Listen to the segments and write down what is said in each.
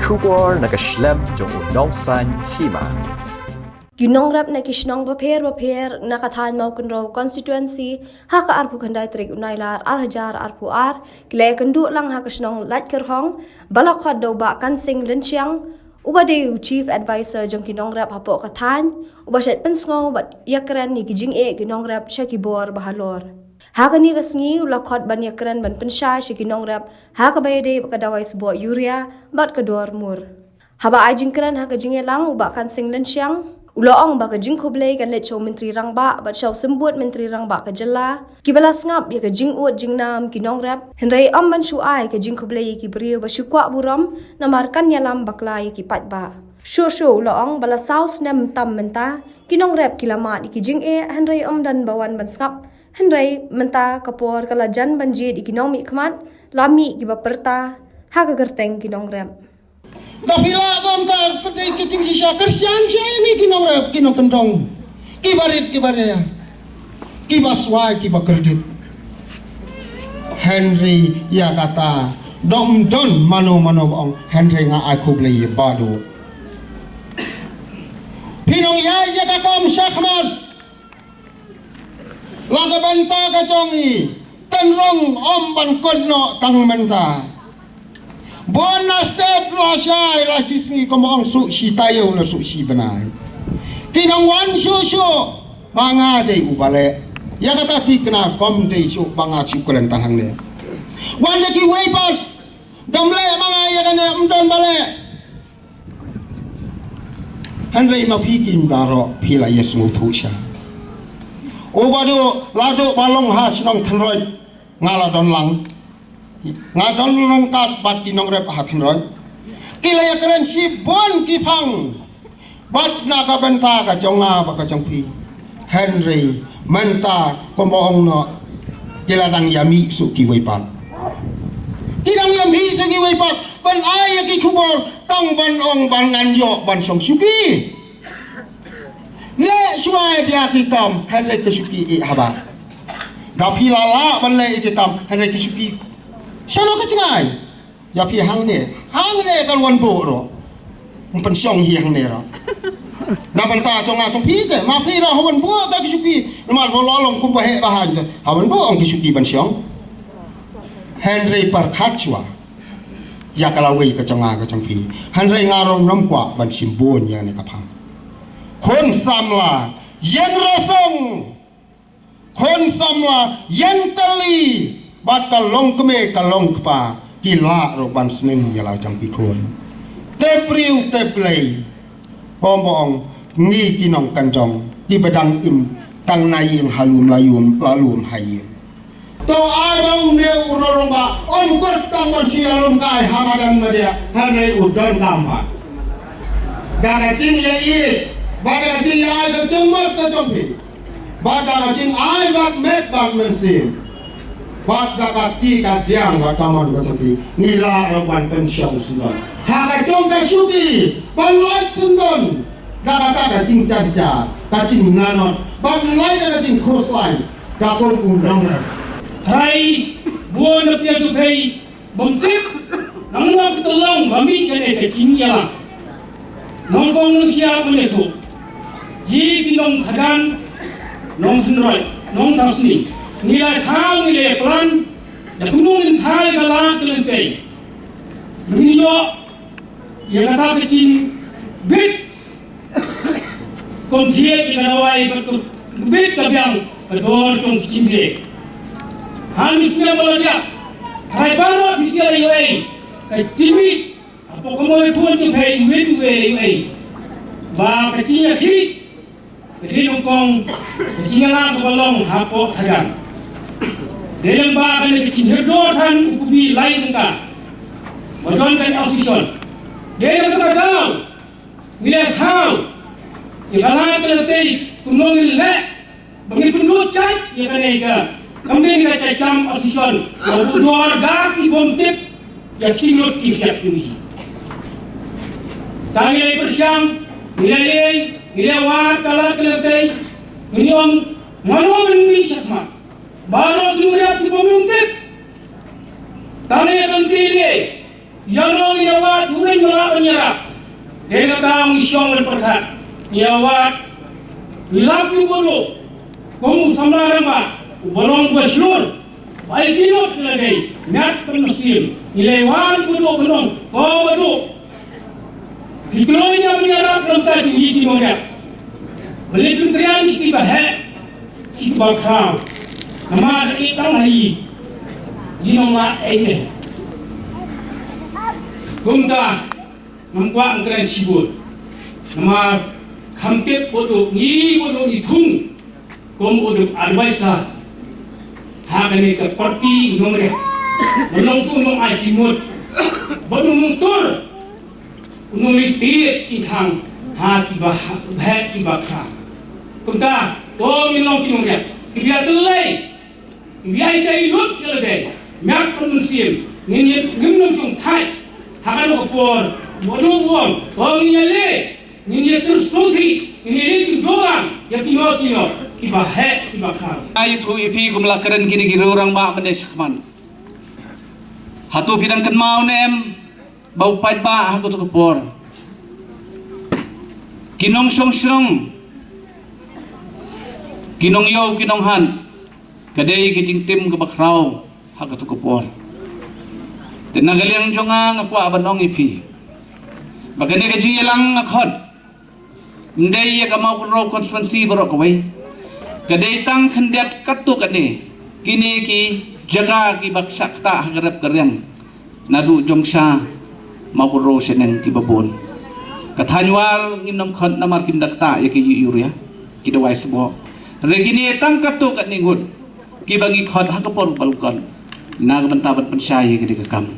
Shubor nakaslem jong unongsan hima. Ginong rap na kisnong baper nakathan mau kunro constituency haka arpu kandai trik unailar hajar arpu kile kendu lang haka kisnong lat kerhong balakot do ba kansing lensiang ubadeu chief advisor jong kinong rap hapo kathan ubashet pensngo bat yakran ni kijing kinong rap shakibor bahalor haka ni kasngi ulakot ban yakran ban pensha shikinong rap haka bayade bakadawai sebuah yuria bat kedor mur haba ajingkran haka jingelang ubak kansing lensiang Uloong baka jing kublay kan let show menteri rang ba bat show sembut menteri rang ba ka jela kibalas ngap ya ka jing ut jing nam kinong rap henrai am ban shu ai ka jing kublay ki brio ba shukwa buram namarkan yalam baklai ki pat ba shu uloong bala saus nam tam menta kinong rap kilama ki jing henrai am dan bawan ban skap henrai menta kapor kala jan banjid ikinong mi khamat lami ki ba perta ha ka gerteng kinong rap Dafila kom ta pati kicing sisa kersian saya ini kinong rap kinong kendong kibarit ya kibaswai kibakerdit Henry ya kata dom don mano ong Henry nga aku beli badu pinong ya kakom syakmat laga banta kacongi tenrong om ban kono tang menta Bonus step la syai la sisngi komong su si tayo na su si benai. Kinang wan su banga de ubale. Ya kata ti kena kom de su banga cukuran tahang ne. Wan de ki weipat domle manga ya kana mdon bale. Henry ma pikin baro pila yes mutu sya. Obado lado balong ha sinong thanroi ngala don lang. Ngadon lengkap bat kinong rep hakan roy kila ya keren si bon kipang bat naga benta ka jonga ba ka jongpi Henry menta komboong no kila dang yami su ki weipat kidang yami su ki weipat ban ay ki kubor tang ban ong ban nganyo ban song suki le suai dia ki kam Henry ke suki haba dapilala ban le ki kam Henry ke suki Sano ka cingay? Ya pi hang ne kan wan bo ro. Mpen syong hi hang ne ro. Na banta chonga chong pi te ma pi ra hawan bo ta kisuki. Mal bo lolong kum ba he bahan ta. Hawan bo ong kisuki ban syong. Henry Parkachwa. Ya kalawei ka chonga ka chong pi. Henry ngarong nam kwa ban simbon ya ne ka phang. Khon samla yen rosong. Khon samla yen tali. Bat kalong keme kalong kpa kila roban sning yala jang pikon tepriu teplay bombong ngi kinong kanjong di bedang im tang nayin halum lalum hayin to abang ne uroromba on kot tang sialum kai hamadan media hane udon kampa daga cing ya i badaga cing ya ai ka cengmar ka jompi badaga cing ai bat met bat mensin Bat dakati kadiang wataman kacapi nila rawan pensyong sundon haka cong kasuki banlai sundon dakata kacing caca kacing nanon banlai kacing khoslai dakon undang Thai buon apia tu pei bongkip nangna ketolong mami kene kacing ya nongkong nusia boleh tu yi kinong thagan nong sunroi nong tasni nilai thang nilai pelan dan gunung thai galang kelentai dunia yang kata kecil bit kontiek ikanawai betul bit kabiang betul tong kecil dek hal misnya belajar thai baru fisial iway kecil bit apa kamu tuan tu thai bit iway ba kecilnya kiri jadi nongkong kecilnya lang kebalong hapok thagan Dalam bahagian kecil herdotan ukubi lain engkau, wajon kan opposition. Dalam kau, wilayah kau, ikalah pelatih kumongil le, bagi penduduk cai, ikan ega, kami kita cakap opposition, dua gak ibom tip, yang cingut kisiap ini. Tangi persiang, wilayah war kalah pelatih, ini om malu menunggu syasmat. Baru keluar di pemimpin, tanya kentile, Yang yawat uin melak menyerap. Dengan tang isyong dan perkat. Yawat wilap yu bodoh. Kamu samlaran ba. Bolong baslur. Baik kinot lagi. Nyat penusim. Nilewan bodoh benong. Kau bodoh. Hiklonya menyerap dalam tadi hiti monyet. Beli penterian si bahek. Si bakal. Nama ikang lagi. Jinoma ini. Kumta nampak angkran sibut. Nama kamtip bodoh ni bodoh hitung. Kom bodoh advisor. Hakane ke parti nomor. Belum tu nom ajimut. Bodoh mungtur. Nulitir tintang haki bah kibakha. Kumta to minong kinongya. Kibiya tulay. Kibiya itay lut yalade. Mak penusim. Ngin ngim sung thai. Hakan kopor, bodoh buang, orang ini le, ini tersuti, ini le kidolang, ya kino, kibahek, kibakar. Ayu tu ipi kumlakaran kini kira orang mak benda sakman. Hatu pidang kenmau nem, bau pait ba aku tu kopor. Kinong song, kinong yo, kinong han, kadai kijing tim kebakrau, aku tu kopor. Tinagaliang jonga nga kwa abanong ipi. Bagani ka lang akhon. Hindi ya kamau kuro konstituensi baro kaway. Kadai tang kandiat katu kani. Kini ki jaga ki baksak ta hagarap karyang. Nadu jong siya mapuro siya ng kibabon. Kathanyawal ngimnam khon namar kimdakta ya ki yuria. Kidaway sabo. Regini tang katu kani ngud. Kibangi khon hakapor balkon. Nagabantaban pansaya kini kakam.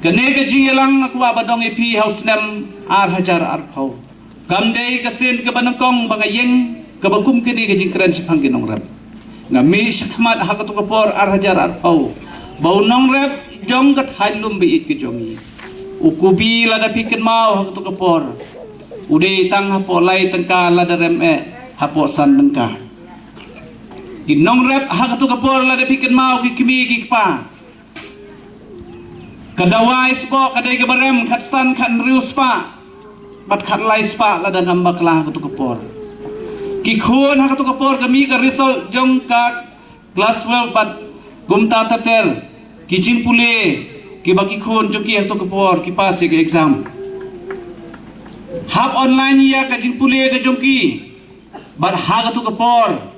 Kene kejilang aku abadong ipi haus nem hajar arpau. Kamdei kasin ke banangkong bangayeng kebakum kini kejingkran sipang kinong rap. Ngami syakmat hakatu kapor hajar arpau. Bau nong rap jong kat halum biit ke jongi. Ukubi lada pikin mau hakatu kapor. Ude tang hapo lai tengka lada rem hapo san tengka. Kinong rep hakatu kapor lada pikin mau kikimi kikpa. Kadawai spo kadai kebarem khatsan khat rius pa. Bat khat lai spa lada ngambak lah hakatu kapor. Kikhun hakatu kapor kami ka result jong ka class 12 bat gumta tater kijing pule kibaki khun jong ki hakatu kapor ki pas ke exam. Hap online ya ka jing pule ka jong ki bat hakatu kapor.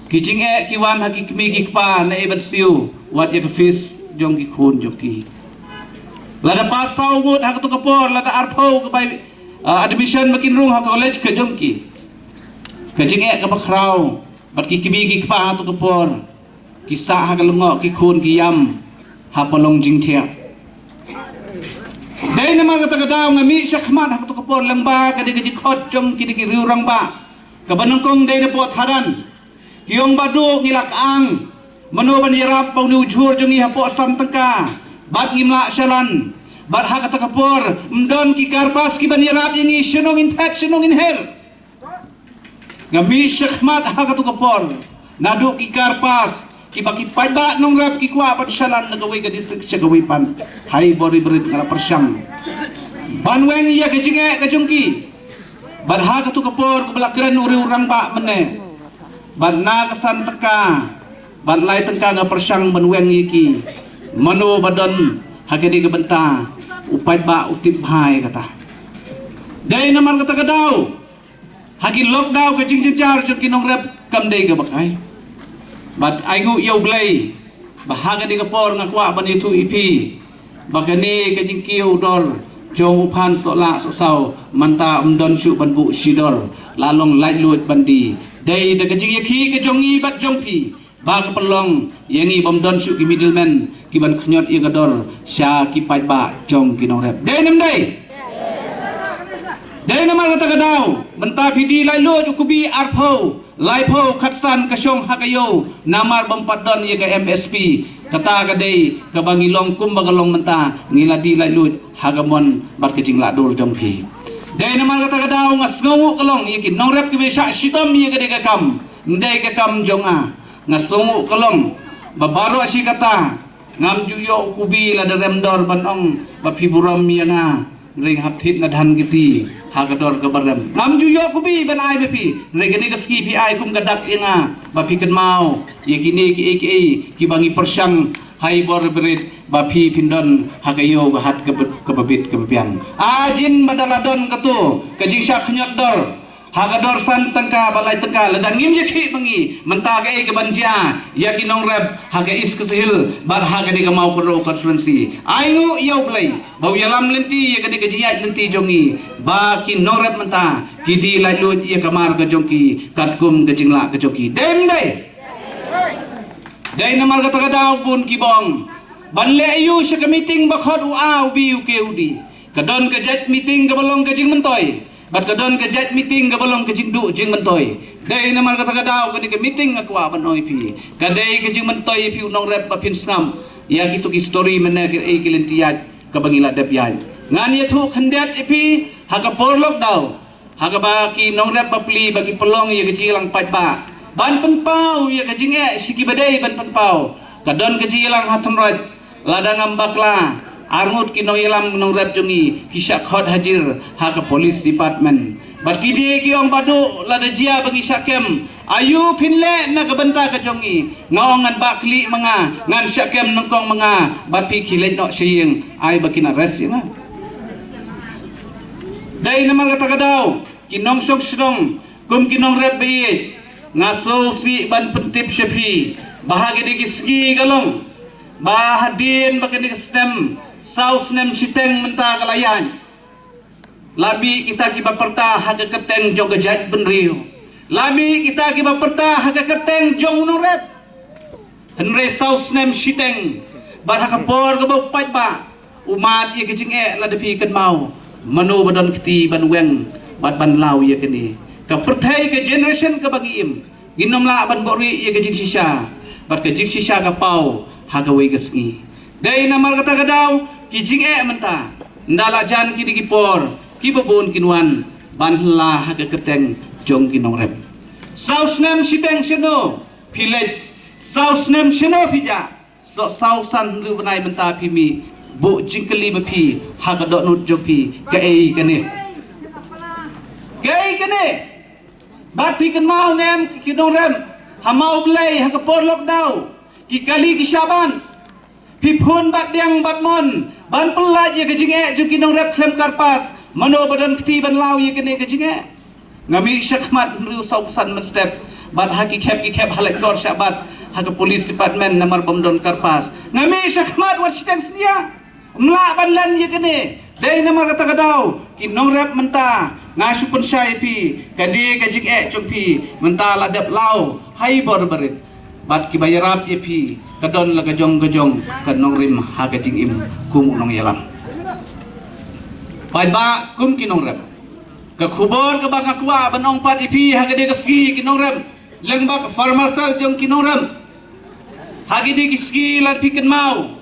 Kijing kiwan haki kmi kikpa na ibat siu wat ya kefis jong kikhun jong ki. Lada pasau ngut hakatu kapor lada arpau ke bai admission makin rung ha college ke jong ki. Kijing ka bakrau bat ki kmi kikpa hakatu kapor. Kisah ha kalungok kikhun ki yam ha palong jing thia. Dai nama kata kadaw ngami syakman hakatu kapor langba kadi kaji khot jong ki ki riurang ba. Kabanangkong dai na po tharan. Kiyong badu ngilak ang manu banirap pang niujur jong ihapo san tengka bat ngimla syalan bat hakata kapor mdon ki karpas ki banirap yang isyunong infection ng inher ngami syakmat hakatu kapor nadu ki karpas ki pakipay ba nung rap ki kwa pat syalan nagaway ka district siya gawipan hay bori berit ngala persyang banweng iya kajinge kajungki bat hakatu kapor kubalakran uri urang ba mene bat na kesan teka bat lai tengka nga persyang benweng iki manu badon hagedi gebenta upai ba utip hai kata dai namar kata kadaw hagi lockdown ke jing jar jong kinong rep kam dai ga bakai bat aigu yau blai bahaga di kapor nga kwa ban itu ipi bagani ke jing kiu dor jong upan sola sosau manta umdon syu ban bu sidor lalong lai lut bandi dai da kajing yaki ke jongi bat jongpi ba ke pelong yengi bomdon syu ki middleman ki ban khnyot ye gador sya ki pai ba jong kinong rep dai nem dai dai nama kata kadaw benta pidi lai lo ukubi arpho lai pho khatsan kasyong hakayo namar bompat don ye ke MSP kata kadai ka bangilong kum bagalong menta ngiladi lai lo hagamon bat kajing la dor jongpi dai nama kata kadaw ngasngu kalong yakin nong rep ki sya sitom ye gade kakam ndai kakam jonga ngasungu kalong babaro si kata ngam juyo kubi la darem dor banong ba piburam yana ring hapthit na dhan giti hagador gabarem ngam juyo kubi ban ai bepi regene gaski pi ai kum gadak inga ba pikan mau yekini ki bangi persang hai bor berit ba pi pindon hagayo bahat kebabit kebabiang ajin badaladon katu kajing syak nyot dor hagador san tangka balai tangka ladangim yakhi bangi menta ga ke banja yakin nong rep haga is kesihil bar haga ni mau pro konstituensi ayu yau blai bau yalam lenti ya kadi gajiat lenti jongi ba ki nong rep menta kidi lalut ya kamar ga jongki katkum ga jingla ga jongki dem dai namar kata kadau pun ki bong banle ayu sya meeting bakhot u bi u ke udi kadon ka jet meeting ga balong ga jing mentoi bat kadon ke jet meeting ga balong ke jing du jing mentoi dei namar kata kadau ke meeting aku banoi pi kadai ke jing mentoi pi unong rep pin snam ya gitu ki story mena ke kilentiat ka bangila dep yan ngan ye thu khandet pi haga porlok dau haga ba ki nong rep papli bagi pelong ye ke jilang pat ba ban penpau ye ke jing siki badai ban penpau kadon ke jilang hatam raj ladang ambakla arngut ki noyelam nong rep jongi kisyak khot hajir ha ke police department bat kidi ki ong badu lada jia bagi syakem ayu pinle na ke benta ke jongi ngong ngan bakli manga ngan syakem nongkong manga bat pi khilet no seyeng ai bakin arrest ya dai namar kata kadau ki nong sok srong kum ki nong rep bi ngaso si ban pentip syafi bahagi di kisgi galong bahadin bakin di stem saus nem siteng menta kalayan labi kita kiba perta haga keteng jong gajat benriu labi kita kiba perta haga keteng jong nong rep henre saus nem siteng bar haga por gabo pat ba umat ye kejing la depi ken mau manu badon kti ban weng bat ban lau ye keni ka perthai ke generation ke bagi im ginom la ban bori ye kejing sisa bat kejing sisa ka pau haga we gesngi dai namar kata kadau ki jing menta ndala jan ki digipor ki babon kinwan banla haga kerteng jong kinong rep saus nem siteng seno pilet saus nem seno pija so sausan lu benai menta pimi bu jingkeli bepi haga dok nut jopi kei kene bat pi kan mau nem kinong rep hamau blai haga por lockdown ki kali ki syaban pipun bat diang bat mon ban pelaj ye kejing juki nong rep klem karpas mano badan kti ban lau ye kene kejing ngami syakmat ru sausan men step bat haki kep halek kor syabat hak police department namar bomdon karpas ngami syakmat wat siteng sedia mla ban lan ye kene dei namar kata kadau ki nong rep menta ngasu pensai pi kadi kejing jompi menta ladap lau hai bor berit bat ki bayarap ye pi kadon la gajong kan nong rim ha kajing im kum nong yalam pai ba kum ki nong rem ka khubor ka ba ka kwa banong pat ipi ha gade ski ki nong rem leng ba ka farmasal jong ki nong rem ha gade ski la piken mau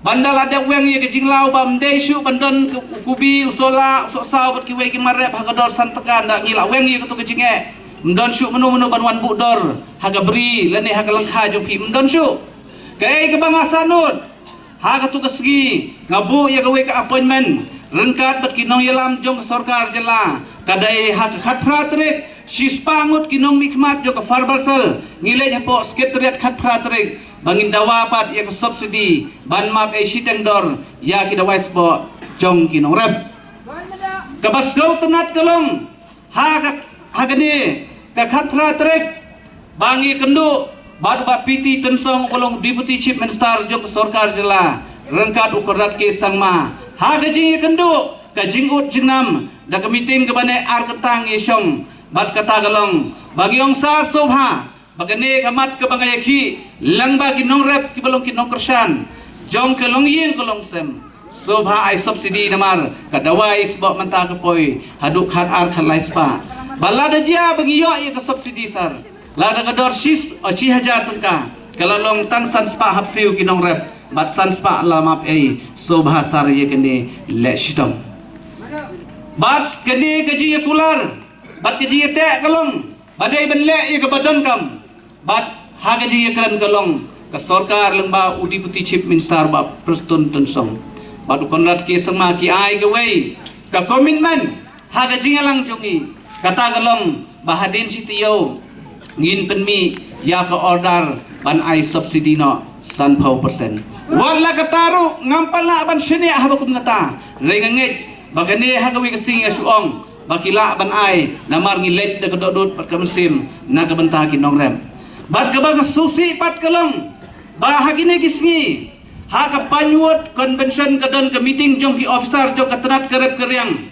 bandal ada weng ye kajing lau bam desu bandon kubi usola usosau bat ki we ki marep ha gador santakan da ngila weng ye tu kajing mdon syuk menu banwan budor haga beri lene haga langkha jopi mdon syuk kai ke bang asanut haga tu kesgi ngabu ya gawe ke appointment rengkat bat kinong yalam jong sarkar jela kadai hak khat pratrik sispangut kinong mikmat jo ke farbarsal ngile nyapo sekretariat khat pratrik bangin dawapat ya ke subsidi ban map siteng dor ya ki dawais bo jong kinong rep kabas gau tenat kelong haga ni ka khat pratrik bangi kendu bad ba piti tensong kolong deputy chief minister jong sarkar jela rengkat ukurat ke sangma ha gajing kendu kajing ut jingnam da ka meeting ke bane ar ketang yesong bat kata galong bagi ong sar sobha bagane kamat ke bangay ki lang ba kinong rep ki balong kinong kersan jong ke long yeng kolong sem sobha ai subsidi namar kadawai sebab menta ke poi haduk khat ar khat laispa balada dia bagi yo ye ke subsidi sar lada kador sis 1000 tengka kalau long tang san spa hapsiu kinong rep bat san spa lamap sobha sar ye kene le shitong bat kene gaji ye kular bat gaji ye te kalong badai ben le ye ke badan kam bat ha gaji ye kran kalong ke sarkar lengba Deputy Chief Minister ba Preston Tensong badu konrat ke sama ki ai ke wei ka komitmen ha ka jingalang jongi kata galong bahadin sitio ngin penmi ya ka order ban ai subsidi no 100%. Wala kataru ngampal na ban sini habakum ngata rengengit bagane hagawi kasing suong bakila ban ai namar ngilet de kedodot pat kamesim na kabenta kinong rem bat kabang susi pat kalong bahagine kisngi ha ka panyuot convention kadon ke meeting jong ki officer jong katrat kerep keryang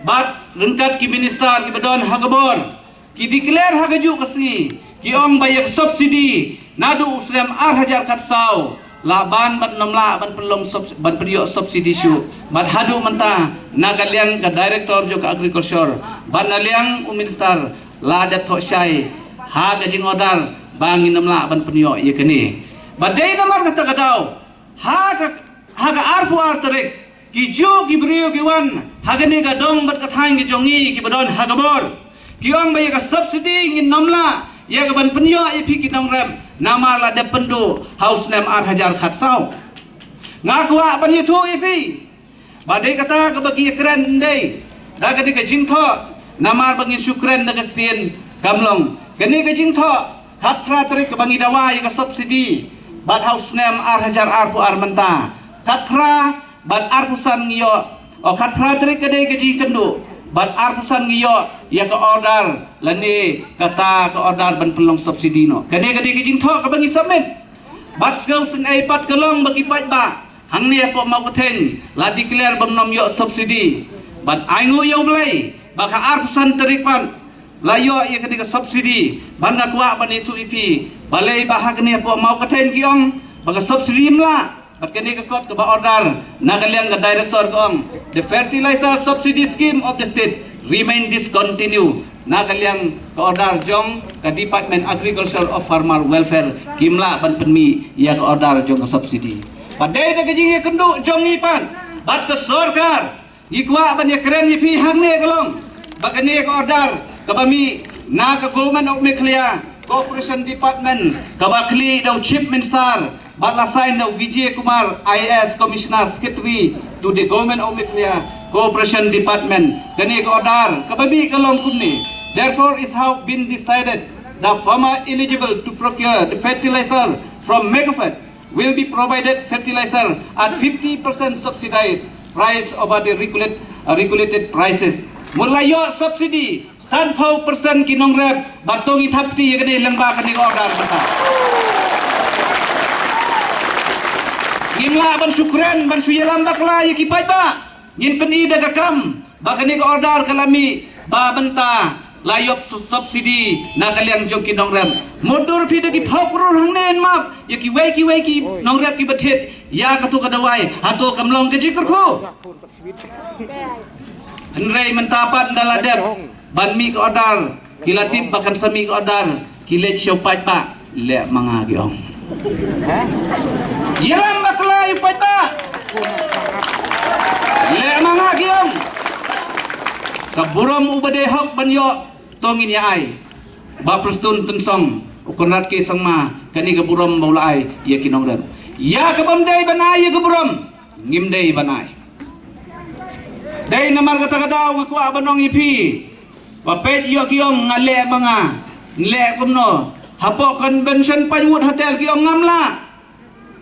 bat rengkat ki minister ki badon hagabor ki declare hagaju kasngi ki ong bayak subsidi nadu usrem hajar katsau laban ban namla ban pelong ban periok subsidi syu ban hadu menta nagaliang ka director jo ka agriculture ban naliang minister la da tho syai ha ka jing order bangin namla ban periok ye kene badai namar kata kadau ha ka arfu arterik ki ju ki brio ki wan ha gane ka dong bat kathang ki jongi ki badon ha gabor ki ong ba ka subsidi ngin namla ya ka ban periok ye phi ki dong ram nama la de pendu house name hajar khatsau ngakwa ban yetu ipi badai kata ke bagi keren dei da ka ke jingtho nama bangin syukran da tien kamlong gani ke jingtho khatra tarik ke bangi dawai ke subsidi bad house name hajar arpu armenta khatra bad arpusan ngiyo o khatra tarik ke dei ke ji kendu bad arpusan ngiyo ya ke order lani kata ke order ban pelong subsidi no kade ke jing tho ke bangi submit bad skau sing ai pat kelong bagi pat ba hang ni apa mau keten la declare bam nom yo subsidi bad aingu yo blai ba ka arpusan tarik pan la yo ya ke subsidi ban ga kwa ban itu ipi balai ba hak ni apa mau keten ki ong ba subsidi mla But kini kekot ke order nagaliang ke director kong the fertilizer subsidy scheme of the state remain discontinued nagaliang ke order jong ke Department Agriculture of Farmer Welfare kimla ban penmi ya ke order jong ke subsidi padai de kejing kendu jong ipan bat ke sarkar ikwa ban ya keren ipi hang ne kalong bagani ke order ke bami na ke government of Meghalaya Cooperation Department ke bakli dau chief minister Batlasain na Vijay Kumar IAS Commissioner Secretary to the Government of Meghalaya Cooperation Department kani ko order kababi kalong kunni therefore is how been decided the farmer eligible to procure the fertilizer from Megafed will be provided fertilizer at 50% subsidized price over the regulated prices mulayo subsidy 100% kinong rep batong ithapti kani langba kani ko order bata Ngimla ban syukran ban suyalam bakla yikipai ba ngin peni daga kam bakani ko order kalami ba benta layop subsidi na kaliang jong kinong rem motor phi dagi phokru hangnen map yaki weki nong rep ki bathet ya katu kadawai hato kamlong ke jikurku henrei mentapat daladep ban mi ko order kilatip bakan sami ko order kilet siopai pa le manga giong Yeram bakla ipat ba le manga giong kaburam ubade hok banyo tongin ya ai ba Preston Tensong ukonrat ke sangma kani kaburam maula ai ya kinong rem ya kabam dei banai ya kaburam ngim dei banai dei namar kata kadaw ngaku abanong ipi ba pet yo kiong ngale manga ngle kumno hapo convention panyut hotel kiong ngamla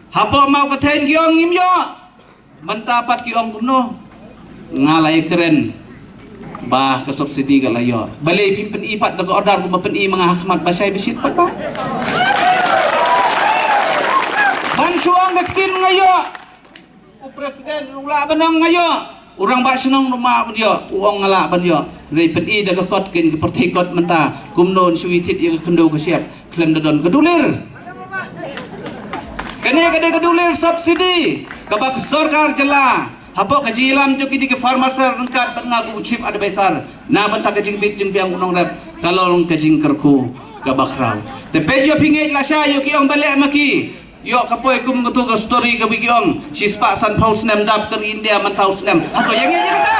hapo mau keten kiong ngimyo mentapat kiong kumno ngalai keren bah ke subsidi kalayo balai pimpin ipat daga order ko mapen i mga hakmat basay bisit pat ba bansuang gakin ngayo o presiden ula banang ngayo urang ba sinong rumah banyo uang ngala banyo rei pen i daga kot ken ke pertikot menta kumnon suwitit i kendo ke siap klem dadon kedulir kene kade kedulir subsidi kabak sarkar jela hapok kajilam jo kidi ke farmer rengkat pengaku chief advisor na banta kajing bit jing piang unong rep kalong kajing kerku kabakrau tepe yo pingai lasya yo kiong balik maki yo kapoy kum ngutu ka story ka bigiong sispa san paus nem dap ke India man paus nem hato yang ye kata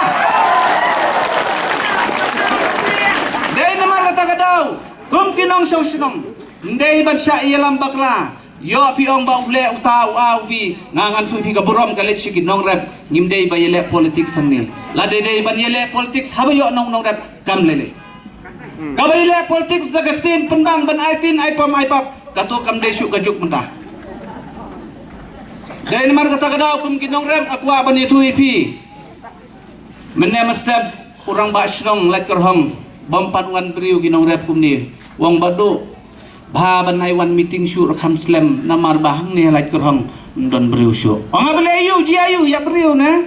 dei nama kata kadau kum kinong sinong ndei ban sya ialam bakla yo piong ba ule utau au bi ngangan fu pi ka borom kalet si ginong rep ngimdei ba yele politik sanni la de ban yele politik haba yo nong rep kam lele ka ba yele politik da gatin pendang ban aitin ai pam ai pap kato kam de syuk gajuk mentah dai mar kata kadau kum ginong rep akwa ban itu ipi menne mastab kurang ba shnong lakar hong bompat wan briu ginong rep kum ni wong badu ba ban hai wan meeting syur kham slam namar bahang ni lai kurang don briu syur ong abele ayu ji ayu ya briu na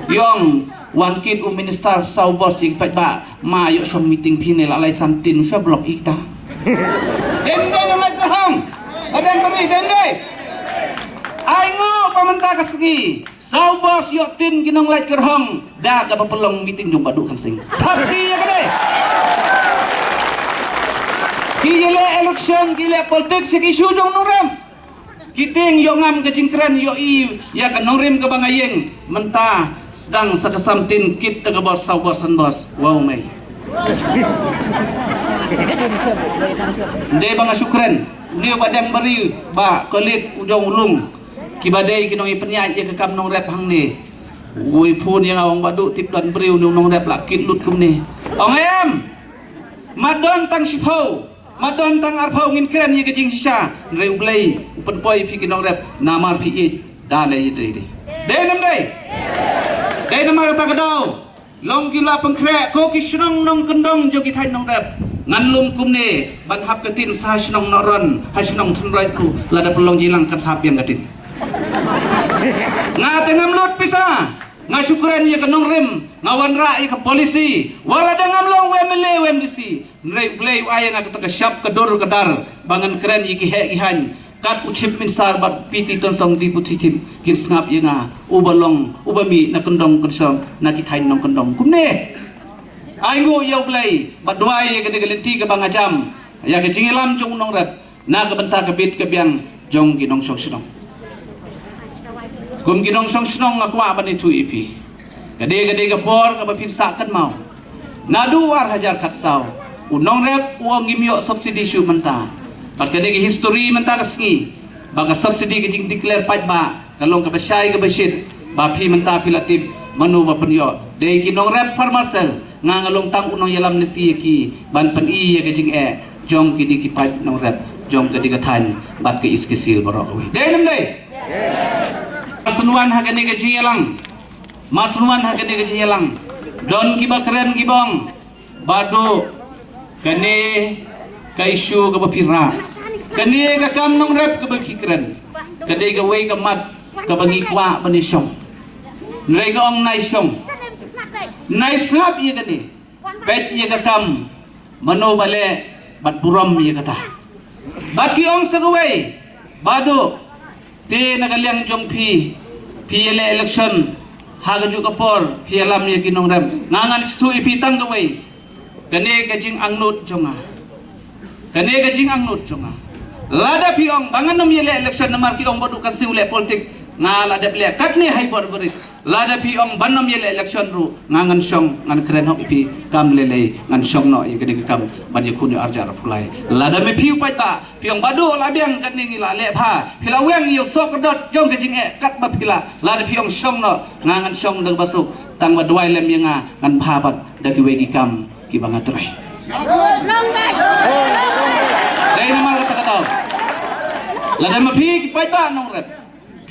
yong wan kid minister sau bos ik pat ba ma yo som meeting phine la lai santin sa blok ikta den den lai kurang adan beri den dei ai ngo pamenta kasgi sau bos yo tin kinong lai kurang da ka pelong meeting jom badu kham sing tapi ya kade Kile election, kile politik segi isu jong norem. Kiting yongam ke jingkran yo I ya kan norem ke bangayeng mentah sedang sakasamtin kit ke bos sau bosan bos. Wow mai. Ndai bang syukran. Ni badang beri ba kolit ujong ulung. Kibadai kinong ipenyat ye ke kam nong rep hang ni. Woi pun yang awang badu tip dan beriu nong rep lakit lut kum ni. Ong em. Madon tang sipau. Madon tang arpau ngin keren ye kejing sisa nrei ublei upen poi pi kinong rep namar pi it da le ye dei dei nam dei namar ta kadau long kila pengkrek ko ki shnong nong kendong jo ki thai nong rep ngan lum kum ne ban hap katin sa shnong noron ha shnong thun rai tu la da pelong jilang kat sap yang katin nga tengam lut pisa nga syukuran ye kanong rem ngawan ra ye ke polisi wala dangam long wemele wemdisi nrei play ayang nga kataka syap kador kadar bangan keren ye ki he gihan kat uchip min sar bat piti ton song di putitim kin ngap ye nga ubalong ubami na kendong kensong na ki thain nong kendong kumne aingo ye play bat duai ye ke gelenti ke bangajam ya ke jingelam jong nong rep na ke benta ke bit ke biang jong ginong song sinong kum ginong song snong akwa ban itu ipi gade gapor ka bapinsa kan mau nadu war hajar khatsau unong rep uang gimyo subsidi syu menta pat gade ge history menta kasngi baga subsidi ge jing declare pat ba kalong ka basai ge basit bapi menta pilatip manu ba penyo de ginong rep farmasel ngangalong tang unong yalam neti ki ban pen i ge jing jong ki di ki pat nong rep jong gade ga than bat ke iskisil borok wi de nam dei Masnuan hakane ke jingelang masnuan hakane ke jingelang don kiba keren kibong bado kane ka isu ka bapira kane ka kam nong rep ka bakikren kade ka wei ka mat ka bangi kwa banisong nrei ka ong nai song nai snap ye kane pet ye ka kam mano bale bat buram ye kata bat ki ong sa wei bado te nagaliang jong pi ele election hagaju kapor pi alam ye kinong rem ngangan stu ipi tang gawai kane kajing angnut jonga kane kajing angnut jonga lada pi ong bangan nom yele election namar ki ong bodu kasi ule politik nga lada ble katne hai bor beris lada pi ong banom yele election ru ngangan song ngan keren hok ipi kam lele ngan song no ye kade kam ban ye kun arjar pulai lada me pi pai ba pi ong badu labiang katne ngila le pha phila weng yo sok dot jong kajing kat ba phila lada pi ong song no ngangan song dag basuk tang ba duai lem yenga ngan pha bat dagi wegi kam ki bangatrai dai nama kata kata lada me pi pai ba nong rep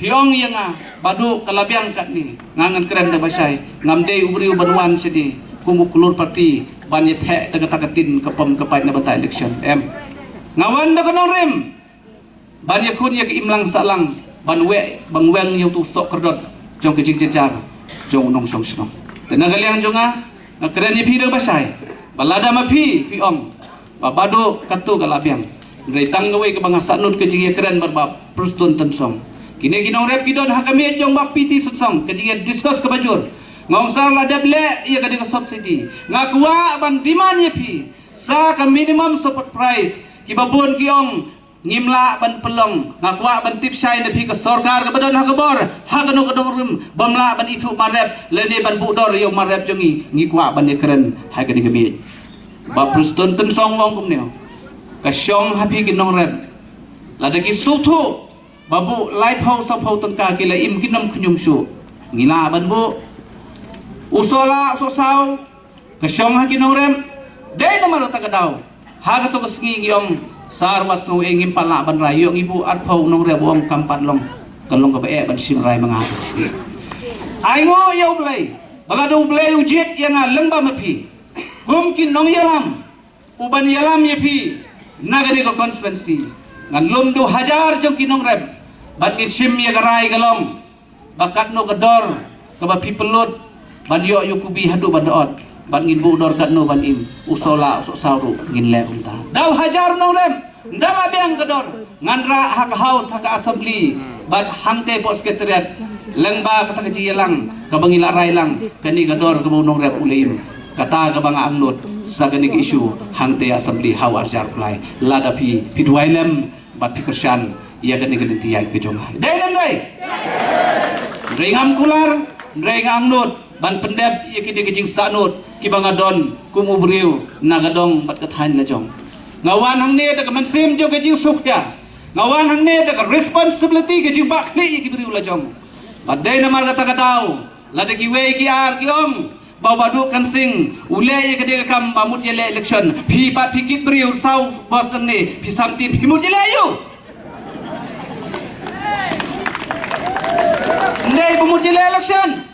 piong yang badu kalabiang kat ni ngangan keren da basai ngamdei ubriu banwan sedi kumu kulur parti ban ye the tagatatin kapam kapai na bata election ngawan da kanong rem ban ye kun ye ke imlang salang ban we bang weng yo tu sok kerdot jong ke jing jejar jong nong song snong tenagaliang jonga na keren ye pi da basai balada ma pi piong babado katu kalabiang ngai tanggawe ke bangasa nut ke jing ye keren barbab prustun tensong kini kinong rep kidon hakami jong bak piti sutsong kejingan diskus ke bajur ngongsar la deble ia kadi ke subsidi ngakwa ban demand ye pi sa ke minimum support price kibabun kiong ngimla ban pelong ngakwa ban tip sai ne pi ke sarkar ke badon hakabor hakano kedong rum bamla ban itu marep lene ban budor yo marep jongi ngikwa ban ye keren ha kadi kemi ba pruston tensong wong kumne ka syong hapi kinong rep lada ki sutu babu live house sapau tengka kila im kinam kunyum su ngila ban bu usola sosau kesyong ha kinong rem dai namar ta kadau ha ka to kesngi ngiong sarwas no engim pala ban rayo ibu arpau nong re bom kampat long kalong ka bae ban sim rai manga ai ngo yo blai baga do blai ujit yang lengba mapi mungkin nong yalam uban yalam yapi nagari ko konstituensi ngan lum do hajar jong kinong rem ban ngin sim ya garai galong bakat no kedor ka ba pipelot ban yo yukubi hadu ban doot ban ngin bu dor kat no ban im usola usok sauru ngin le unta daw hajar no rem ndama biang kedor ngan ra hak house hak assembly ban hangte po sekretariat lengba kata kaji yalang ka bangila rai lang kani kedor ka bu nong rem uleim kata ka bang angnot sa kani isu hangte assembly how arjar play ladapi pidwailem bat pikersan ia kani kani tiai ke jong dalam dai ringam kular ringang not ban pendep ia kini kejing sanut ki bangadon kumu briu nagadong bat kathan la jong ngawan hang ne ta kaman sim jo kejing sukya ngawan hang ne ta responsibility kejing bakni ki briu la jong badai namar kata kadau lada ki we ki ar ki ong bawadu kan sing ule ye kede kam bamut ye election phi pat phi kit briu sau bos dang ne phi samti phi mut ye yu ndai bamut ye election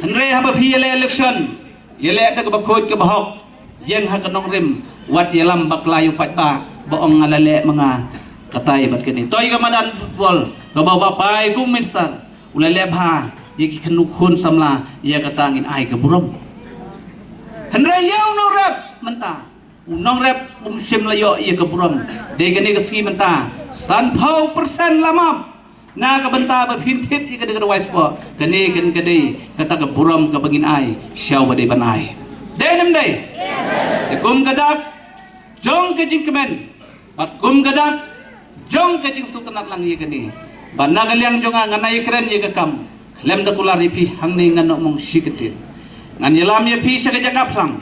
Andre haba phi yele election yele ta ka khoj ka bahok yeng ha kanong rim wat yelam baklayu patba boong ngalale mga katay bat kini toy ka madan football ka bawa pai kum minsar ulale bha yeki khanukhun samla ya katangin ai ka burom Andre yaw no rap menta nong rap sim layo ya ka burom de gani ka ski menta san phau persen lamam na kabanta ba pintit ikade kada wise po kani kan kadai kata ka buram ka bangin ai siaw ba dai banai denem dai kum kadak jong ke jing kemen pat kum kadak jong ke jing sultanat lang ye kani banna kaliang jonga nganai keren ye kam lem da kular ipi hang ni ngano mong siketin ngan yelam ye pi sa jakap lang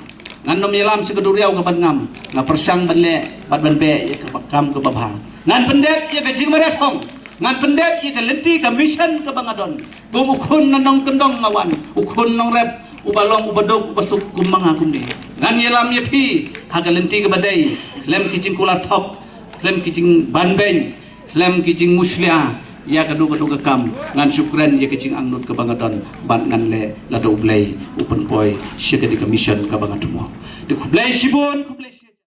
ngan nom yelam sa kaduriaw ka bangam nga persang banle bat banbe ye ka kam ka babha ngan pendep ye ka jing maretong ngan pendep ika lenti ka mission ka bangadon bumukun nanong kendong ngawan ukun nong rep ubalong ubadok ubasuk kumanga kumdi ngan yelam yepi haga lenti ka badai lem kijing kular top lem kijing banbeng lem kijing muslia ya kadu kam ngan syukran ya kijing angnut ka bangadon ban ngan le lado ublay upen boy syaka di ka mission ka bangadumo di kublay sibun kublay